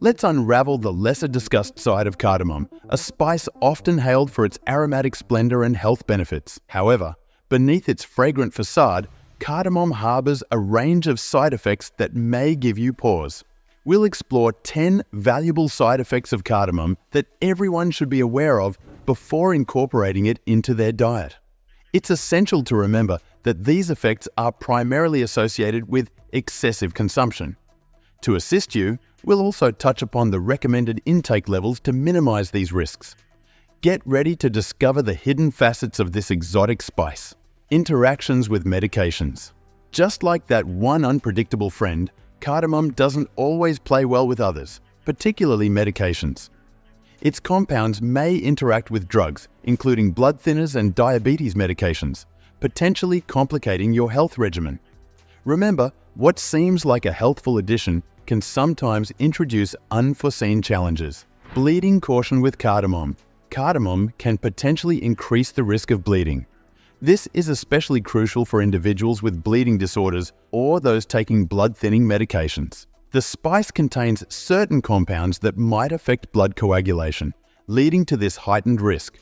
Let's unravel the lesser discussed side of cardamom, a spice often hailed for its aromatic splendor and health benefits. However, beneath its fragrant facade, cardamom harbors a range of side effects that may give you pause. We'll explore 10 valuable side effects of cardamom that everyone should be aware of before incorporating it into their diet. It's essential to remember that these effects are primarily associated with excessive consumption. To assist you, we'll also touch upon the recommended intake levels to minimize these risks. Get ready to discover the hidden facets of this exotic spice. Interactions with medications. Just like that one unpredictable friend, cardamom doesn't always play well with others, particularly medications. Its compounds may interact with drugs, including blood thinners and diabetes medications, potentially complicating your health regimen. Remember, what seems like a healthful addition can sometimes introduce unforeseen challenges. Bleeding caution with cardamom. Cardamom can potentially increase the risk of bleeding. This is especially crucial for individuals with bleeding disorders or those taking blood-thinning medications. The spice contains certain compounds that might affect blood coagulation, leading to this heightened risk.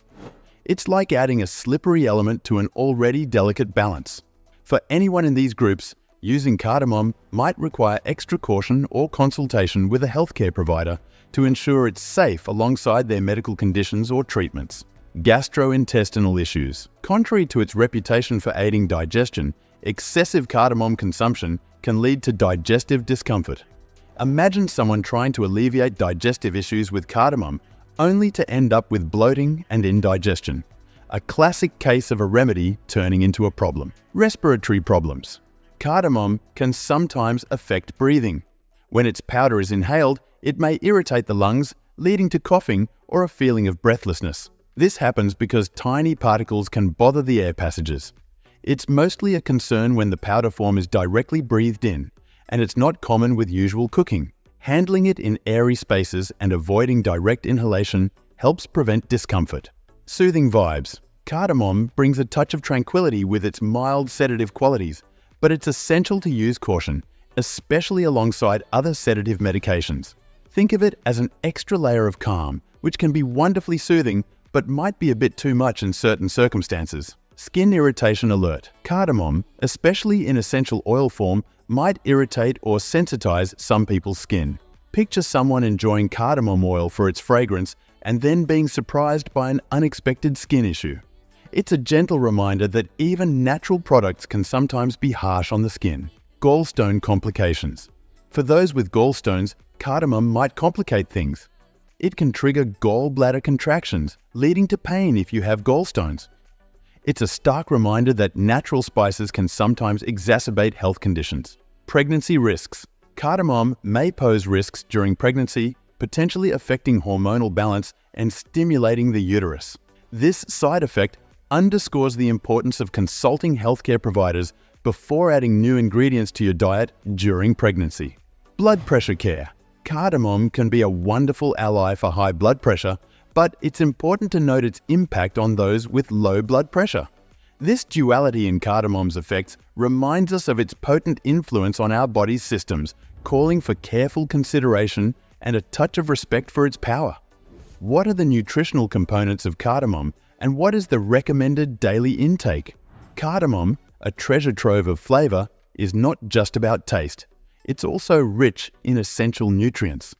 It's like adding a slippery element to an already delicate balance. For anyone in these groups, using cardamom might require extra caution or consultation with a healthcare provider to ensure it's safe alongside their medical conditions or treatments. Gastrointestinal issues. Contrary to its reputation for aiding digestion, excessive cardamom consumption can lead to digestive discomfort. Imagine someone trying to alleviate digestive issues with cardamom only to end up with bloating and indigestion. A classic case of a remedy turning into a problem. Respiratory problems. Cardamom can sometimes affect breathing. When its powder is inhaled, it may irritate the lungs, leading to coughing or a feeling of breathlessness. This happens because tiny particles can bother the air passages. It's mostly a concern when the powder form is directly breathed in, and it's not common with usual cooking. Handling it in airy spaces and avoiding direct inhalation helps prevent discomfort. Soothing vibes. Cardamom brings a touch of tranquility with its mild sedative qualities, but it's essential to use caution, especially alongside other sedative medications. Think of it as an extra layer of calm, which can be wonderfully soothing, but might be a bit too much in certain circumstances. Skin irritation alert. Cardamom, especially in essential oil form, might irritate or sensitize some people's skin. Picture someone enjoying cardamom oil for its fragrance and then being surprised by an unexpected skin issue. It's a gentle reminder that even natural products can sometimes be harsh on the skin. Gallstone complications. For those with gallstones, cardamom might complicate things. It can trigger gallbladder contractions, leading to pain if you have gallstones. It's a stark reminder that natural spices can sometimes exacerbate health conditions. Pregnancy risks. Cardamom may pose risks during pregnancy, potentially affecting hormonal balance and stimulating the uterus. This side effect underscores the importance of consulting healthcare providers before adding new ingredients to your diet during pregnancy. Blood pressure care. Cardamom can be a wonderful ally for high blood pressure, but it's important to note its impact on those with low blood pressure. This duality in cardamom's effects reminds us of its potent influence on our body's systems, calling for careful consideration and a touch of respect for its power. What are the nutritional components of cardamom, and what is the recommended daily intake? Cardamom, a treasure trove of flavor, is not just about taste. It's also rich in essential nutrients.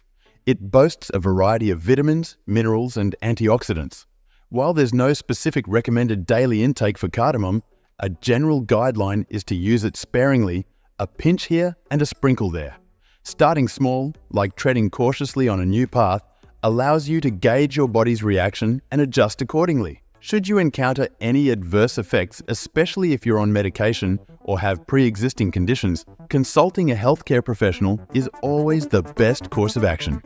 It boasts a variety of vitamins, minerals, and antioxidants. While there's no specific recommended daily intake for cardamom, a general guideline is to use it sparingly, a pinch here and a sprinkle there. Starting small, like treading cautiously on a new path, allows you to gauge your body's reaction and adjust accordingly. Should you encounter any adverse effects, especially if you're on medication or have pre-existing conditions, consulting a healthcare professional is always the best course of action.